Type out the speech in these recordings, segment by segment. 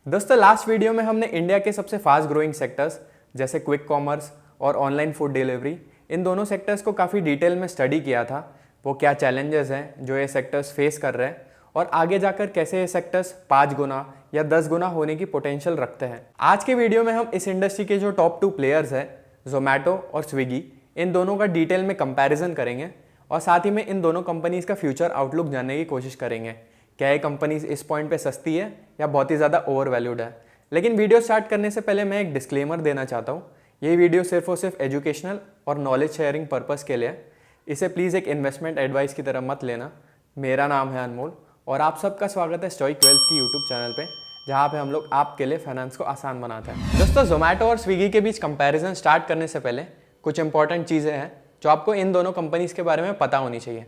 दोस्तों last video में हमने इंडिया के सबसे फास्ट ग्रोइंग सेक्टर्स जैसे क्विक कॉमर्स और ऑनलाइन फूड डिलीवरी इन दोनों सेक्टर्स को काफ़ी डिटेल में स्टडी किया था। वो क्या चैलेंजेस हैं जो ये सेक्टर्स फेस कर रहे हैं और आगे जाकर कैसे ये सेक्टर्स 5 गुना या 10 गुना होने की पोटेंशियल रखते हैं। आज के वीडियो में हम इस इंडस्ट्री के जो टॉप 2 प्लेयर्स हैं जोमेटो और स्विगी, इन दोनों का डिटेल में कंपैरिजन करेंगे और साथ ही में इन दोनों कंपनीज़ का फ्यूचर आउटलुक जानने की कोशिश करेंगे। क्या ये कंपनीज इस पॉइंट पे सस्ती है या बहुत ही ज़्यादा ओवर वैल्यूड है। लेकिन वीडियो स्टार्ट करने से पहले मैं एक डिस्क्लेमर देना चाहता हूँ। ये वीडियो सिर्फ और सिर्फ एजुकेशनल और नॉलेज शेयरिंग पर्पज़ के लिए है। इसे प्लीज़ एक इन्वेस्टमेंट एडवाइस की तरह मत लेना। मेरा नाम है अनमोल और आप सबका स्वागत है स्टोइक वेल्थ की यूट्यूब चैनल पे, जहाँ पे हम लोग आपके लिए फाइनेंस को आसान बनाते हैं। दोस्तों जोमेटो और स्विगी के बीच कंपैरिजन स्टार्ट करने से पहले कुछ इंपॉर्टेंट चीज़ें हैं जो आपको इन दोनों कंपनीज़ के बारे में पता होनी चाहिए।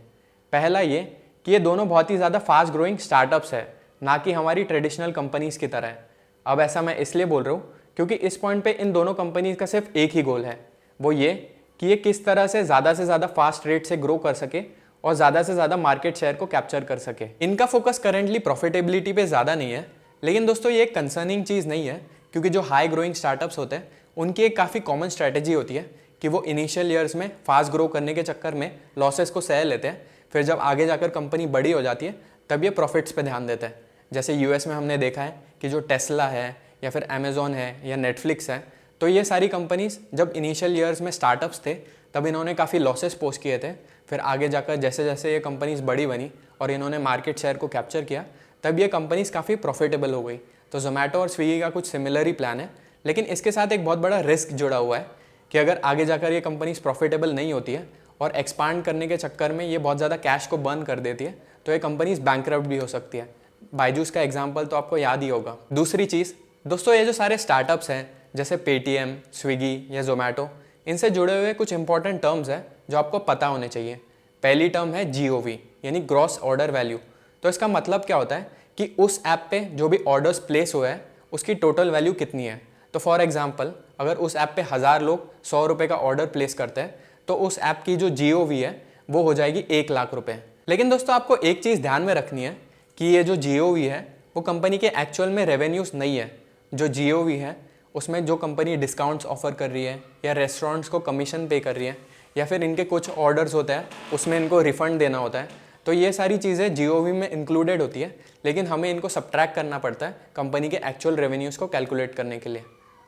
पहला ये कि ये दोनों बहुत ही ज़्यादा फास्ट ग्रोइंग स्टार्टअप्स है, ना कि हमारी ट्रेडिशनल कंपनीज़ की तरह है। अब ऐसा मैं इसलिए बोल रहा हूँ क्योंकि इस पॉइंट पे इन दोनों कंपनीज़ का सिर्फ एक ही गोल है, वो ये कि ये किस तरह से ज़्यादा फास्ट रेट से ग्रो कर सके और ज़्यादा से ज़्यादा मार्केट शेयर को कैप्चर कर सके। इनका फोकस करेंटली प्रॉफिटेबिलिटी पे ज़्यादा नहीं है, लेकिन दोस्तों ये एक कंसर्निंग चीज़ नहीं है क्योंकि जो हाई ग्रोइंग स्टार्टअप्स होते हैं उनकी एक काफ़ी कॉमन स्ट्रैटेजी होती है कि वो इनिशियल ईयर्स में फास्ट ग्रो करने के चक्कर में लॉसेस को सह लेते हैं, फिर जब आगे जाकर कंपनी बड़ी हो जाती है तब ये प्रॉफिट्स पे ध्यान देते हैं। जैसे यूएस में हमने देखा है कि जो टेस्ला है या फिर अमेज़ॉन है या नेटफ्लिक्स है, तो ये सारी कंपनीज जब इनिशियल ईयर्स में स्टार्टअप्स थे तब इन्होंने काफ़ी लॉसेस पोस्ट किए थे। फिर आगे जाकर जैसे जैसे ये कंपनीज बड़ी बनी और इन्होंने मार्केट शेयर को कैप्चर किया तब ये कंपनीज काफ़ी प्रॉफिटेबल हो गई। तो जोमेटो और स्विगी का कुछ सिमिलर ही प्लान है, लेकिन इसके साथ एक बहुत बड़ा रिस्क जुड़ा हुआ है कि अगर आगे जाकर ये कंपनीज प्रॉफिटेबल नहीं होती है और एक्सपांड करने के चक्कर में ये बहुत ज़्यादा कैश को बर्न कर देती है तो ये कंपनीज बैंकरप्ट भी हो सकती है। बायजूस का एग्जांपल तो आपको याद ही होगा। दूसरी चीज़ दोस्तों, ये जो सारे स्टार्टअप्स हैं जैसे पेटीएम, स्विगी या जोमेटो, इनसे जुड़े हुए कुछ इंपॉर्टेंट टर्म्स हैं जो आपको पता होने चाहिए। पहली टर्म है GOV यानी ग्रॉस ऑर्डर वैल्यू। तो इसका मतलब क्या होता है कि उस ऐप पे जो भी ऑर्डर्स प्लेस हुए हैं उसकी टोटल वैल्यू कितनी है। तो फॉर एग्जाम्पल अगर उस ऐप पे 1000 लोग 100 रुपये का ऑर्डर प्लेस करते हैं तो उस ऐप की जो GOV है वो हो जाएगी 1 लाख रुपए। लेकिन दोस्तों आपको एक चीज़ ध्यान में रखनी है कि ये जो GOV है वो कंपनी के एक्चुअल में रेवेन्यूज़ नहीं है। जो GOV है उसमें जो कंपनी डिस्काउंट्स ऑफर कर रही है या रेस्टोरेंट्स को कमीशन पे कर रही है या फिर इनके कुछ ऑर्डर्स होते हैं उसमें इनको रिफंड देना होता है, तो ये सारी चीज़ें GOV में इंक्लूडेड होती है, लेकिन हमें इनको सब्ट्रैक्ट करना पड़ता है कंपनी के एक्चुअल रेवेन्यूज़ को कैलकुलेट करने के लिए।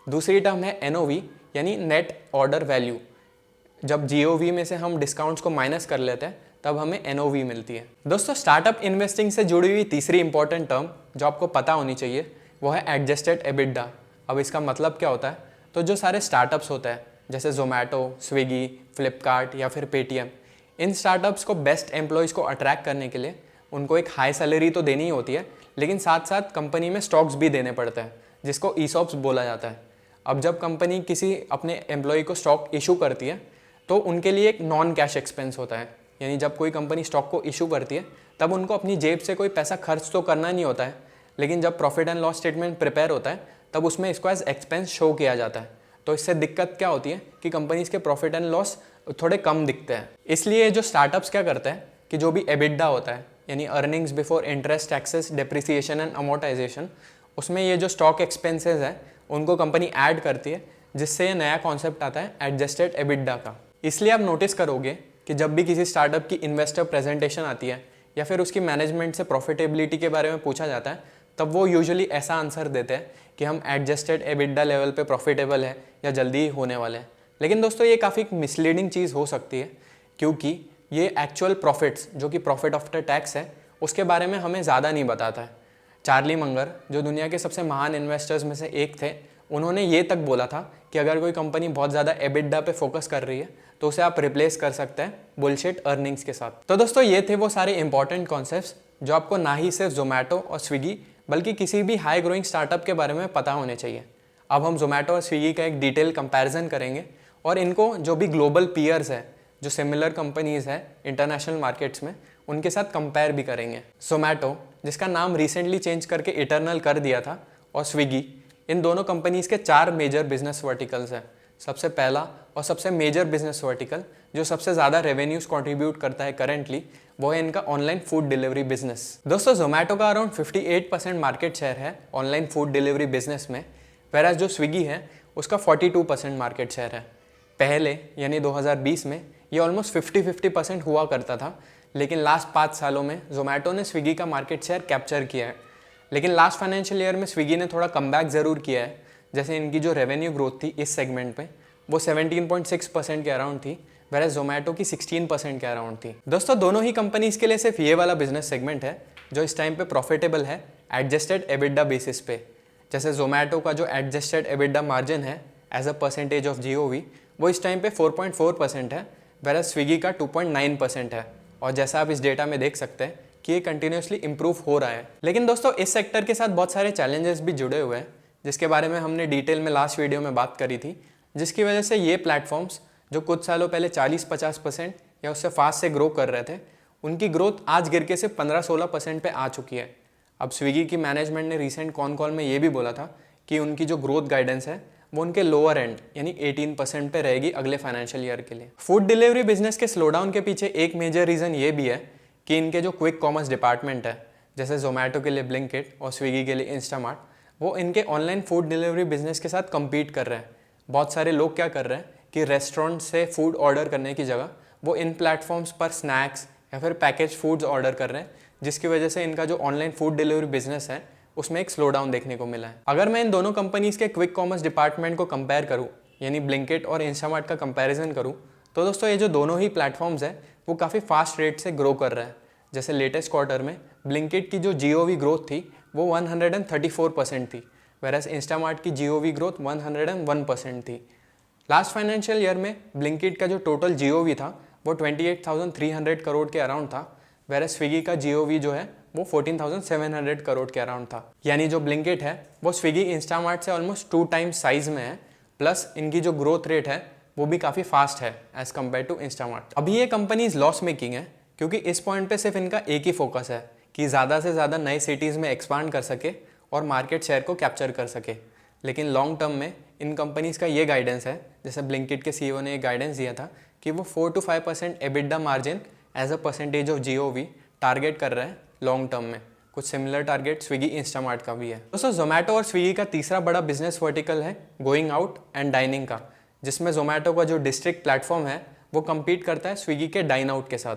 दूसरी टर्म है NOV यानी नेट ऑर्डर वैल्यू। जब GOV में से हम डिस्काउंट्स को माइनस कर लेते हैं तब हमें NOV मिलती है। दोस्तों स्टार्टअप इन्वेस्टिंग से जुड़ी हुई तीसरी इंपॉर्टेंट टर्म जो आपको पता होनी चाहिए वो है एडजस्टेड EBITDA। अब इसका मतलब क्या होता है, तो जो सारे स्टार्टअप्स होते हैं जैसे जोमेटो, स्विगी, फ्लिपकार्ट या फिर पेटीएम, इन स्टार्टअप्स को बेस्ट एम्प्लॉयज़ को अट्रैक्ट करने के लिए उनको एक हाई सैलरी तो देनी ही होती है, लेकिन साथ साथ कंपनी में स्टॉक्स भी देने पड़ते हैं जिसको ESOPs बोला जाता है। अब जब कंपनी किसी अपने एम्प्लॉय को स्टॉक इशू करती है तो उनके लिए एक नॉन कैश एक्सपेंस होता है, यानी जब कोई कंपनी स्टॉक को इशू करती है तब उनको अपनी जेब से कोई पैसा खर्च तो करना नहीं होता है, लेकिन जब profit and loss statement prepare होता है तब उसमें इसको एज एक्सपेंस शो किया जाता है। तो इससे दिक्कत क्या होती है कि कंपनीज के प्रॉफिट एंड लॉस थोड़े कम दिखते हैं। इसलिए जो स्टार्टअप्स क्या करते हैं कि जो भी EBITDA होता है यानी earnings before interest, taxes, depreciation and amortisation, उसमें ये जो स्टॉक एक्सपेंसेस है उनको कंपनी ऐड करती है, जिससे ये नया कॉन्सेप्ट आता है एडजस्टेड EBITDA का। इसलिए आप नोटिस करोगे कि जब भी किसी स्टार्टअप की इन्वेस्टर प्रेजेंटेशन आती है या फिर उसकी मैनेजमेंट से प्रॉफिटेबिलिटी के बारे में पूछा जाता है तब वो यूजुअली ऐसा आंसर देते हैं कि हम एडजस्टेड EBITDA लेवल पे प्रॉफिटेबल है या जल्दी ही होने वाले हैं। लेकिन दोस्तों ये काफ़ी मिसलीडिंग चीज़ हो सकती है क्योंकि ये एक्चुअल प्रॉफिट्स जो कि प्रॉफिट आफ्टर टैक्स है उसके बारे में हमें ज़्यादा नहीं बताता है। चार्ली मंगर जो दुनिया के सबसे महान इन्वेस्टर्स में से एक थे, उन्होंने ये तक बोला था कि अगर कोई कंपनी बहुत ज़्यादा EBITDA पे फोकस कर रही है तो उसे आप रिप्लेस कर सकते हैं बुलशिट अर्निंग्स के साथ। तो दोस्तों ये थे वो सारे इंपॉर्टेंट कॉन्सेप्ट्स जो आपको ना ही सिर्फ जोमेटो और स्विगी बल्कि किसी भी हाई ग्रोइंग स्टार्टअप के बारे में पता होने चाहिए। अब हम जोमेटो और स्विगी का एक डिटेल कंपैरिजन करेंगे और इनको जो भी ग्लोबल पीयर्स है, जो सिमिलर कंपनीज़ है इंटरनेशनल मार्केट्स में, उनके साथ कंपेयर भी करेंगे। जोमेटो जिसका नाम रिसेंटली चेंज करके इटर्नल कर दिया था, और स्विगी, इन दोनों कंपनीज़ के 4 मेजर बिजनेस वर्टिकल्स हैं सबसे पहला और सबसे मेजर बिजनेस वर्टिकल जो सबसे ज़्यादा रेवेन्यूज कंट्रीब्यूट करता है करंटली, वो है इनका ऑनलाइन फूड डिलीवरी बिजनेस। दोस्तों जोमेटो का अराउंड 58% मार्केट शेयर है ऑनलाइन फूड डिलीवरी बिजनेस में, वेराज जो स्विगी है उसका 42% मार्केट शेयर है। पहले यानी 2020 में ये ऑलमोस्ट 50-50% हुआ करता था, लेकिन लास्ट 5 सालों में जोमेटो ने स्विगी का मार्केट शेयर कैप्चर किया है। लेकिन लास्ट फाइनेंशियल ईयर में स्विगी ने थोड़ा कमबैक ज़रूर किया है, जैसे इनकी जो रेवेन्यू ग्रोथ थी इस सेगमेंट में वो 17.6% के अराउंड थी, वैसे जोमेटो की 16% के अराउंड थी। दोस्तों दोनों ही कंपनीज के लिए सिर्फ ये वाला बिजनेस सेगमेंट है जो इस टाइम पे प्रॉफिटेबल है एडजस्टेड एबिडा बेसिस पे। जैसे जोमेटो का जो एडजस्टेड एबिडा मार्जिन है as a percentage of GOV वो इस टाइम पे 4.4% है, वैसे स्विगी का 2.9% है। और जैसा आप इस डेटा में देख सकते हैं कि ये कंटिन्यूसली इंप्रूव हो रहा है। लेकिन दोस्तों इस सेक्टर के साथ बहुत सारे चैलेंजेस भी जुड़े हुए हैं, जिसके बारे में हमने डिटेल में लास्ट वीडियो में बात करी थी, जिसकी वजह से ये प्लेटफॉर्म्स जो कुछ सालों पहले 40-50% या उससे फास्ट से ग्रो कर रहे थे, उनकी ग्रोथ आज गिर के सिर्फ 15-16% पे आ चुकी है। अब स्विगी की मैनेजमेंट ने रिसेंट कॉन कॉल में ये भी बोला था कि उनकी जो ग्रोथ गाइडेंस है वो उनके लोअर एंड यानी 18% पे रहेगी अगले फाइनेंशियल ईयर के लिए। फूड डिलीवरी बिजनेस के स्लोडाउन के पीछे एक मेजर रीज़न ये भी है कि इनके जो क्विक कॉमर्स डिपार्टमेंट है, जैसे जोमेटो के लिए ब्लिंकिट और स्विगी के लिए इंस्टामार्ट, वो इनके ऑनलाइन फूड डिलीवरी बिजनेस के साथ कम्पीट कर रहे हैं। बहुत सारे लोग क्या कर रहे हैं कि रेस्टोरेंट से फूड ऑर्डर करने की जगह वो इन प्लेटफॉर्म्स पर स्नैक्स या फिर पैकेज फूड्स ऑर्डर कर रहे हैं, जिसकी वजह से इनका जो ऑनलाइन फूड डिलीवरी बिजनेस है उसमें एक स्लो डाउन देखने को मिला है। अगर मैं इन दोनों कंपनीज के क्विक कॉमर्स डिपार्टमेंट को कंपेयर करूं, यानी ब्लिंकिट और इंस्टामार्ट का कंपैरिजन करूं, तो दोस्तों ये जो दोनों ही प्लेटफॉर्म्स हैं वो काफ़ी फास्ट रेट से ग्रो कर रहे हैं। जैसे लेटेस्ट क्वार्टर में ब्लिंकिट की जो जीओवी ग्रोथ थी वो 134% थी, वेरस इंस्टामार्ट की जीओवी ग्रोथ 101% थी। लास्ट फाइनेंशियल ईयर में ब्लिंकिट का जो टोटल जीओवी था वो 28,300 करोड़ के अराउंड था, वेरस स्विगी का जीओवी जो है वो 14,700 करोड़ के अराउंड था। यानी जो ब्लिंकिट है वो स्विगी इंस्टामार्ट से ऑलमोस्ट 2 टाइम्स साइज में है, प्लस इनकी जो ग्रोथ रेट है वो भी काफ़ी फास्ट है एज कम्पेयर टू इंस्टामार्ट। अभी ये कंपनीज लॉस मेकिंग है क्योंकि इस पॉइंट पे सिर्फ इनका एक ही फोकस है कि ज़्यादा से ज़्यादा नए सिटीज़ में एक्सपांड कर सके और मार्केट शेयर को कैप्चर कर सके। लेकिन लॉन्ग टर्म में इन कंपनीज़ का ये गाइडेंस है, जैसे ब्लिंकिट के सीईओ ने एक गाइडेंस दिया था कि वो 4-5% EBITDA margin as a percentage of GOV target कर रहे हैं लॉन्ग टर्म में। कुछ सिमिलर टारगेट स्विगी इंस्टामार्ट का भी है। दोस्तों जोमेटो और स्विगी का तीसरा बड़ा बिजनेस वर्टिकल है गोइंग आउट एंड डाइनिंग का, जिसमें जोमेटो का जो डिस्ट्रिक्ट प्लेटफॉर्म है वो कम्पीट करता है स्विगी के डाइन आउट के साथ।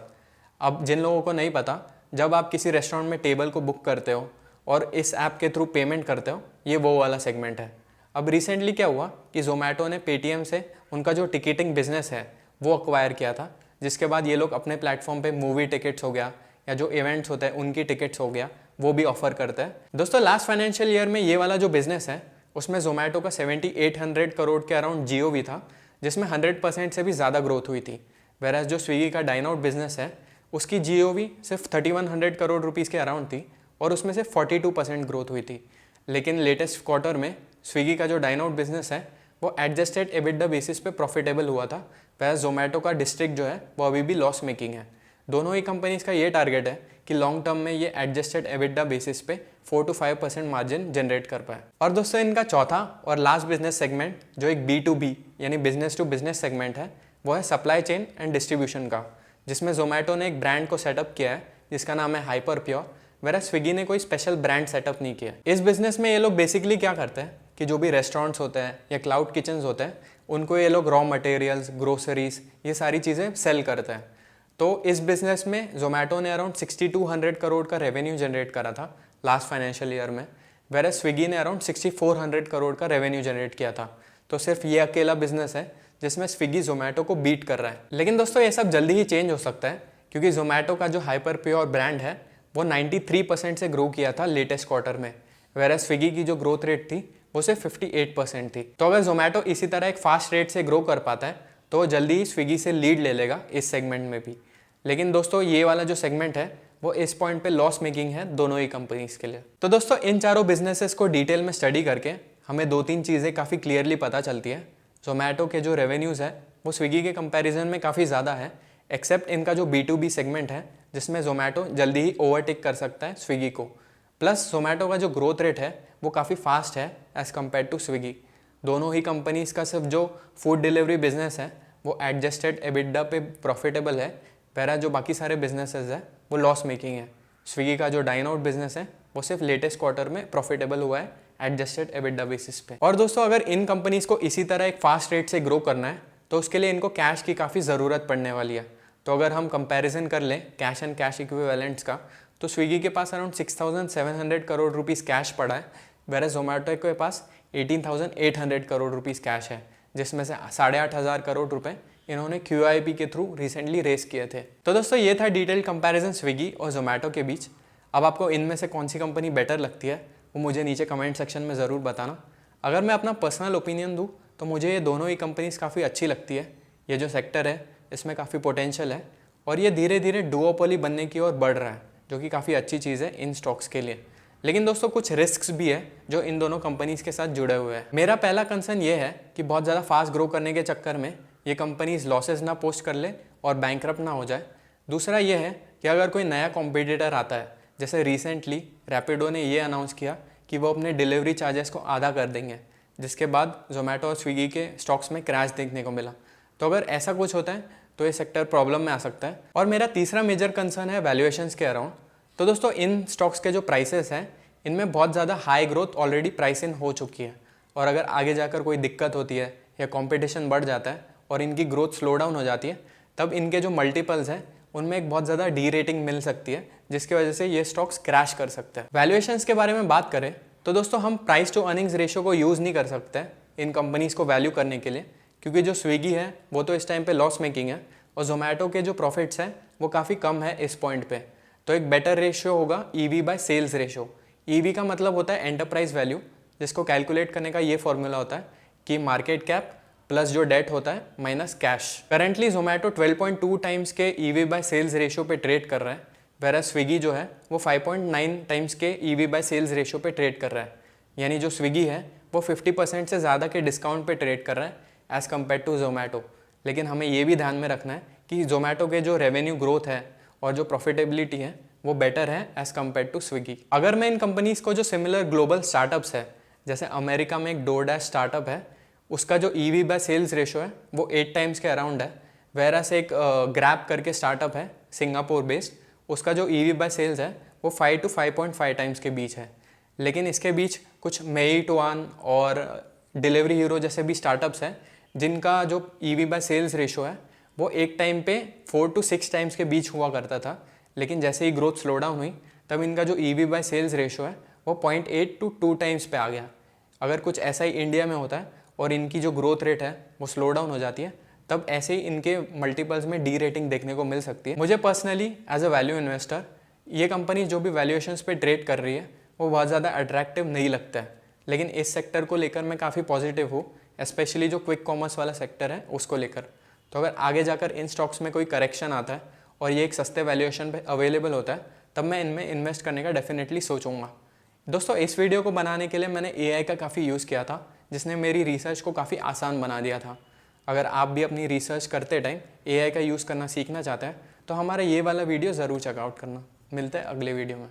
अब जिन लोगों को नहीं पता, जब आप किसी रेस्टोरेंट में टेबल को बुक करते हो और इस ऐप के थ्रू पेमेंट करते हो, ये वो वाला सेगमेंट है। अब रिसेंटली क्या हुआ कि जोमेटो ने पेटीएम से उनका जो टिकटिंग बिजनेस है वो अक्वायर किया था, जिसके बाद ये लोग अपने प्लेटफॉर्म पे मूवी टिकट्स हो गया या जो इवेंट्स होते हैं उनकी टिकट्स हो गया, वो भी ऑफर करते हैं। दोस्तों लास्ट फाइनेंशियल ईयर में ये वाला जो बिजनेस है उसमें जोमेटो का 7,800 करोड़ के अराउंड जीओवी था, जिसमें 100% से भी ज़्यादा ग्रोथ हुई थी। वेराज जो स्विगी का डाइन आउट बिजनेस है उसकी जीओवी सिर्फ 3,100 करोड़ रुपीज़ के अराउंड थी और उसमें से 42% ग्रोथ हुई थी। लेकिन लेटेस्ट क्वार्टर में स्विगी का जो डाइन आउट बिजनेस है वो एडजस्टेड एबिडा बेसिस पे प्रॉफिटेबल हुआ था, वैसे जोमेटो का डिस्ट्रिक्ट जो है वो अभी भी लॉस मेकिंग है। दोनों ही कंपनीज का ये टारगेट है कि लॉन्ग टर्म में ये एडजस्टेड एबिडा बेसिस पे 4-5% मार्जिन जनरेट कर पाए। और दोस्तों इनका चौथा और लास्ट बिजनेस सेगमेंट जो एक B2B यानी बिजनेस टू बिजनेस सेगमेंट है वो है सप्लाई चेन एंड डिस्ट्रीब्यूशन का, जिसमें जोमेटो ने एक ब्रांड को सेटअप किया है जिसका नाम है हाइपर प्योर, वेराज स्विगी ने कोई स्पेशल ब्रांड सेटअप नहीं किया। इस बिजनेस में ये लोग बेसिकली क्या करते हैं कि जो भी रेस्टोरेंट्स होते हैं या क्लाउड किचन्स होते हैं उनको ये लोग रॉ मटेरियल्स, ग्रोसरीज, ये सारी चीज़ें सेल करते हैं। तो इस बिजनेस में जोमेटो ने अराउंड 6,200 करोड़ का रेवेन्यू जनरेट करा था लास्ट फाइनेंशियल ईयर में, वेराज स्विगी ने अराउंड 6,400 करोड़ का रेवेन्यू जनरेट किया था। तो सिर्फ ये अकेला बिजनेस है जिसमें स्विगी जोमेटो को बीट कर रहा है। लेकिन दोस्तों ये सब जल्दी ही चेंज हो सकता है क्योंकि जोमेटो का जो हाइपर प्योर ब्रांड है वो 93% से ग्रो किया था लेटेस्ट क्वार्टर में, वेराज स्विगी की जो ग्रोथ रेट थी वो सिर्फ 58% थी। तो अगर जोमेटो इसी तरह एक फास्ट रेट से ग्रो कर पाता है तो वो जल्दी ही स्विगी से लीड ले लेगा इस सेगमेंट में भी। लेकिन दोस्तों ये वाला जो सेगमेंट है वो इस पॉइंट पे लॉस मेकिंग है दोनों ही कंपनीज के लिए। तो दोस्तों इन चारों बिजनेसेस को डिटेल में स्टडी करके हमें 2-3 चीज़ें काफ़ी क्लियरली पता चलती है। जोमेटो के जो रेवेन्यूज़ है वो स्विगी के कंपैरिजन में काफ़ी ज़्यादा है, एक्सेप्ट इनका जो B2B सेगमेंट है जिसमें जोमेटो जल्दी ही ओवरटेक कर सकता है स्विगी को। प्लस जोमेटो का जो ग्रोथ रेट है वो काफ़ी फास्ट है एज़ कम्पेयर टू स्विगी। दोनों ही कंपनीज़ का सिर्फ जो फूड डिलीवरी बिजनेस है वो एडजस्टेड एबिडा पे प्रॉफिटेबल है, वैरा जो बाकी सारे बिजनेसेस है वो लॉस मेकिंग है। स्विगी का जो डाइन आउट बिजनेस है वो सिर्फ लेटेस्ट क्वार्टर में प्रॉफिटेबल हुआ है एडजस्टेड एबिडा बेसिस पे। और दोस्तों अगर इन कंपनीज़ को इसी तरह एक फास्ट रेट से ग्रो करना है तो उसके लिए इनको कैश की काफ़ी ज़रूरत पड़ने वाली है। तो अगर हम कंपैरिजन कर लें कैश एंड कैश इक्विवेलेंट्स का, तो स्विगी के पास अराउंड 6,700 करोड़ रुपीज़ कैश पड़ा है, वेरा जोमेटो के पास 18,800 करोड़ रुपीज़ कैश है, जिसमें से 8,500 करोड़ रुपए इन्होंने QIP के थ्रू रिसेंटली रेस किए थे। तो दोस्तों ये था डिटेल कंपैरिजन स्विगी और जोमेटो के बीच। अब आपको इनमें से कौन सी कंपनी बेटर लगती है वो मुझे नीचे कमेंट सेक्शन में ज़रूर बताना। अगर मैं अपना पर्सनल ओपिनियन दूँ तो मुझे ये दोनों ही कंपनीज़ काफ़ी अच्छी लगती है। ये जो सेक्टर है इसमें काफ़ी पोटेंशियल है और ये धीरे धीरे डुओपोली बनने की ओर बढ़ रहा है, जो कि काफ़ी अच्छी चीज़ है इन स्टॉक्स के लिए। लेकिन दोस्तों कुछ रिस्क्स भी है जो इन दोनों कंपनीज़ के साथ जुड़े हुए हैं। मेरा पहला कंसर्न ये है कि बहुत ज़्यादा फास्ट ग्रो करने के चक्कर में ये कंपनीज लॉसेस ना पोस्ट कर ले और बैंकरप्ट ना हो जाए। दूसरा ये है कि अगर कोई नया कॉम्पिटिटर आता है, जैसे रिसेंटली रैपिडो ने ये अनाउंस किया कि वो अपने डिलीवरी चार्जेस को आधा कर देंगे, जिसके बाद जोमेटो और स्विगी के स्टॉक्स में क्रैश देखने को मिला। तो अगर ऐसा कुछ होता है तो ये सेक्टर प्रॉब्लम में आ सकता है। और मेरा तीसरा मेजर कंसर्न है वैल्यूएशंस के अराउंड। तो दोस्तों इन स्टॉक्स के जो प्राइसेस हैं इनमें बहुत ज़्यादा high growth already price in हो चुकी है, और अगर आगे जाकर कोई दिक्कत होती है या कंपटीशन बढ़ जाता है और इनकी ग्रोथ स्लो डाउन हो जाती है, तब इनके जो मल्टीपल्स हैं उनमें एक बहुत ज़्यादा डी रेटिंग मिल सकती है, जिसकी वजह से ये स्टॉक्स क्रैश कर सकते हैं। वैल्यूएशंस के बारे में बात करें तो दोस्तों हम प्राइस टू अर्निंग्स रेशियो को यूज़ नहीं कर सकते इन कंपनीज़ को वैल्यू करने के लिए, क्योंकि जो स्विगी है वो तो इस टाइम पे लॉस मेकिंग है और जोमेटो के जो प्रॉफिट्स हैं वो काफ़ी कम है इस पॉइंट पे। तो एक बेटर रेशियो होगा EV by sales ratio. EV का मतलब होता है एंटरप्राइज वैल्यू, जिसको कैलकुलेट करने का ये फॉर्मूला होता है कि मार्केट कैप प्लस जो डेट होता है minus cash. Currently Zomato 12.2 times के EV बाय सेल्स रेशियो पे ट्रेड कर रहा है, वेरा स्विगी जो है वो 5.9 टाइम्स के EV बाय सेल्स रेशियो पे ट्रेड कर रहा है। यानी जो स्विगी है वो 50% से ज़्यादा के डिस्काउंट पे ट्रेड कर रहा है एज़ कम्पेयर टू जोमेटो। लेकिन हमें ये भी ध्यान में रखना है कि जोमेटो के जो रेवेन्यू ग्रोथ है और जो प्रॉफिटेबिलिटी है वो बेटर है एज़ कम्पेयर टू स्विगी। अगर मैं इन कंपनीज़ को जो सिमिलर ग्लोबल स्टार्टअप्स है, जैसे अमेरिका में एक डोरडैश स्टार्टअप है, उसका जो EV बाय सेल्स रेशियो है वो 8 टाइम्स के अराउंड है, वेरा से एक ग्रैब करके स्टार्टअप है सिंगापुर बेस्ड, उसका जो EV बाय सेल्स है वो 5 to 5.5 टाइम्स के बीच है। लेकिन इसके बीच कुछ मेइटवान और डिलीवरी हीरो जैसे भी स्टार्टअप्स हैं जिनका जो EV बाय सेल्स रेशियो है वो एक टाइम पे 4 to 6 टाइम्स के बीच हुआ करता था, लेकिन जैसे ही ग्रोथ स्लो डाउन हुई तब इनका जो EV बाय सेल्स रेशियो है वो 0.8 to 2 टाइम्स पे आ गया। अगर कुछ ऐसा ही इंडिया में होता है और इनकी जो ग्रोथ रेट है वो स्लो डाउन हो जाती है, तब ऐसे ही इनके मल्टीपल्स में डी रेटिंग देखने को मिल सकती है। मुझे personally as a value investor ये कंपनी जो भी वैल्यूएशंस पे ट्रेड कर रही है वो बहुत ज़्यादा अट्रैक्टिव नहीं लगता है, लेकिन इस सेक्टर को लेकर मैं काफ़ी पॉजिटिव हूँ, स्पेशली जो क्विक कॉमर्स वाला सेक्टर है उसको लेकर। तो अगर आगे जाकर इन स्टॉक्स में कोई करेक्शन आता है और ये एक सस्ते वैल्यूएशन पे अवेलेबल होता है, तब मैं इनमें इन्वेस्ट करने का डेफिनेटली सोचूंगा। दोस्तों इस वीडियो को बनाने के लिए मैंने AI का काफ़ी यूज़ किया था, जिसने मेरी रिसर्च को काफ़ी आसान बना दिया था। अगर आप भी अपनी रिसर्च करते टाइम AI का यूज़ करना सीखना चाहते हैं तो हमारा ये वाला वीडियो ज़रूर चेकआउट करना। मिलते हैं अगले वीडियो में।